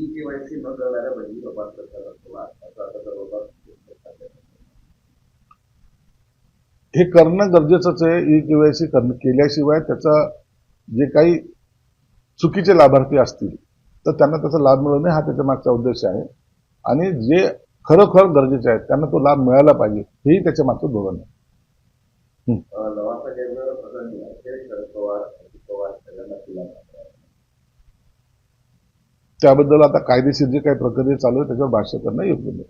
E-KYC न करणाऱ्या बहिणी प्रमाणपत्राला हे करणं गरजेचंच आहे. ई-केवायसी केल्याशिवाय त्याचा जे काही चुकीचे लाभार्थी असतील तर त्यांना त्याचा लाभ मिळवणे हा त्याच्या मागचा उद्देश आहे. आणि जे खरोखर गरजेचे आहेत त्यांना तो लाभ मिळाला पाहिजे हेही त्याच्या मागचं धोरण आहे. त्याबद्दल आता कायदेशीर जे काही प्रक्रिया चालू आहे त्याच्यावर भाष्य करणं योग्य नाही.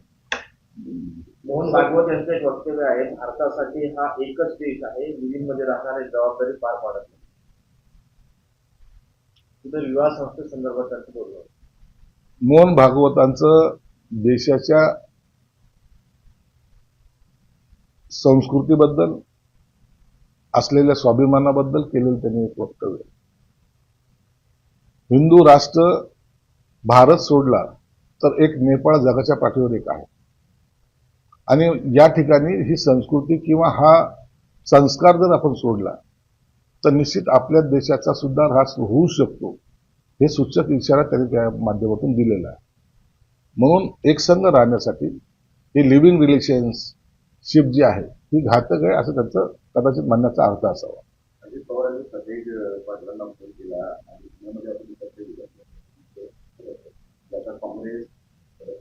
मोहन भागवत यांचं एक वक्तव्य आहे, भारतासाठी हा एकच देश आहे, मुलींमध्ये राहणारी जबाबदारी पार पाडत नाही. तिथं विवाह संस्थेसंदर्भात त्यांचं बोलणं. मोहन भागवतांचं देशाच्या संस्कृतीबद्दल असलेल्या स्वाभिमानाबद्दल केलेलं त्यांनी एक वक्तव्य. हिंदू राष्ट्र भारत सोडला तर एक नेपाळ जगाच्या पाठीवर एक आहे. आणि या ठिकाणी ही संस्कृती किंवा हा संस्कार जर आपण सोडला तर निश्चित आपल्या देशाचा सुद्धा ऱ्हास होऊ शकतो हे सूचक इशारा त्यांनी त्या माध्यमातून दिलेला आहे. म्हणून एकसंघ राहण्यासाठी ही लिव्हिंग रिलेशनशिप जी आहे ही घातक आहे असं त्यांचं कदाचित म्हणण्याचा अर्थ असावा. अजित पवारांनी सदैव पाटलांना फोन केला आणि पुण्यामध्ये आपण त्याचा काँग्रेस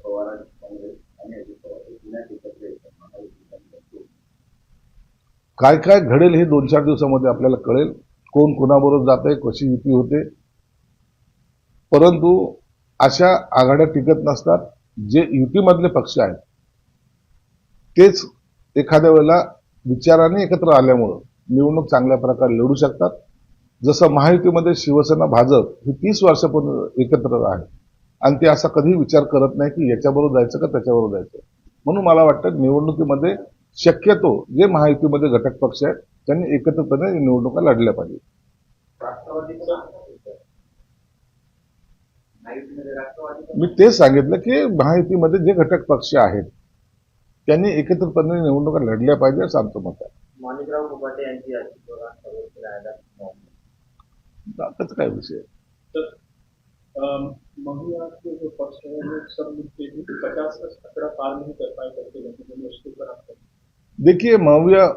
पवार काँग्रेस आणि अजित पवार पुण्यात एकत्र येतात. काय काय घडेल हे 2-4 दिवसामध्ये आपल्याला कळेल. कोण कोणाबरोबर जात आहे, कशी युती होते. परंतु अशा आघाड्या टिकत नसतात. जे युतीमधले पक्ष आहेत तेच एखाद्या वेळेला विचाराने एकत्र आल्यामुळं निवडणूक चांगल्या प्रकारे लढू शकतात. जसं महायुतीमध्ये शिवसेना भाजप ही 30 वर्षापूर्वी एकत्र आहे आणि ते असा कधी विचार करत नाही की याच्याबरोबर जायचं का त्याच्याबरोबर जायचं. म्हणून मला वाटतं निवडणुकीमध्ये शक्यतो जे महायुतीमध्ये घटक पक्ष आहेत त्यांनी एकत्रपणे निवडणुका लढल्या पाहिजे. मी तेच सांगितलं की महायुतीमध्ये जे घटक पक्ष आहेत त्यांनी एकत्रपणे निवडणुका लढल्या पाहिजे असं आमचं मत आहे. माणिकराव कोकाटे यांची त्याचा काय विषय. महुआ के जो पक्ष है वो सब मिलकर भी 50 का आंकड़ा पार नहीं कर पाए करके लोगों उसके ऊपर आपका. देखिए महुआ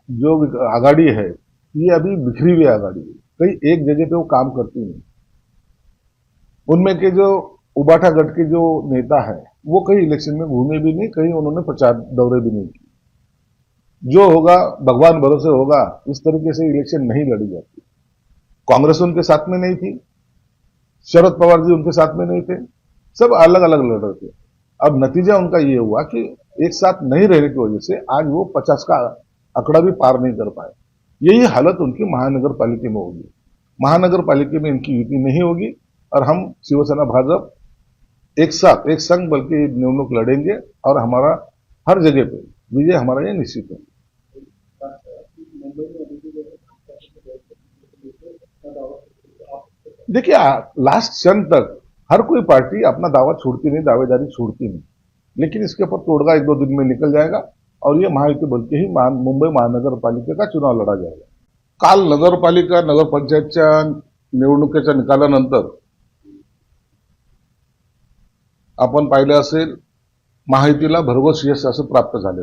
जो आघाड़ी है ये अभी बिखरी हुई आघाड़ी है. कहीं एक जगह पे वो काम करती नहीं. उनमें के जो उबाठा गट के जो नेता है वो कहीं इलेक्शन में घूमे भी नहीं, कहीं उन्होंने प्रचार दौरे भी नहीं किए. जो होगा भगवान भरोसे होगा. इस तरीके से इलेक्शन नहीं लड़ी जाती. कांग्रेस उनके साथ में नहीं थी, शरद पवार जी उनके साथ में नहीं थे, सब अलग अलग लड़ रहे थे. अब नतीजा उनका ये हुआ कि एक साथ नहीं रहने की वजह से आज वो 50 का आंकड़ा भी पार नहीं कर पाए. यही हालत उनकी महानगर पालिका में होगी. महानगर पालिका में इनकी युति नहीं होगी और हम शिवसेना भाजप एक साथ एक संघ बल्कि निवडणूक लड़ेंगे और हमारा हर जगह पे विजय हमारा ये निश्चित है. देखिए लास्ट क्षण तक हर कोई पार्टी अपना दावा छोड़ती नहीं, दावेदारी छोड़ती नहीं, लेकिन इसके ऊपर तोड़गा 1-2 दिन में निकल जाएगा और ये महायुति बोलते ही मुंबई महानगर पालिका का चुनाव लढा जाएगा. काल नगरपालिका नगरपंचायतच्या निवडणुकीच्या निकालानंतर आपण पाहिलं असेल महायुतीला भरघोस यश असं प्राप्त झालेलं.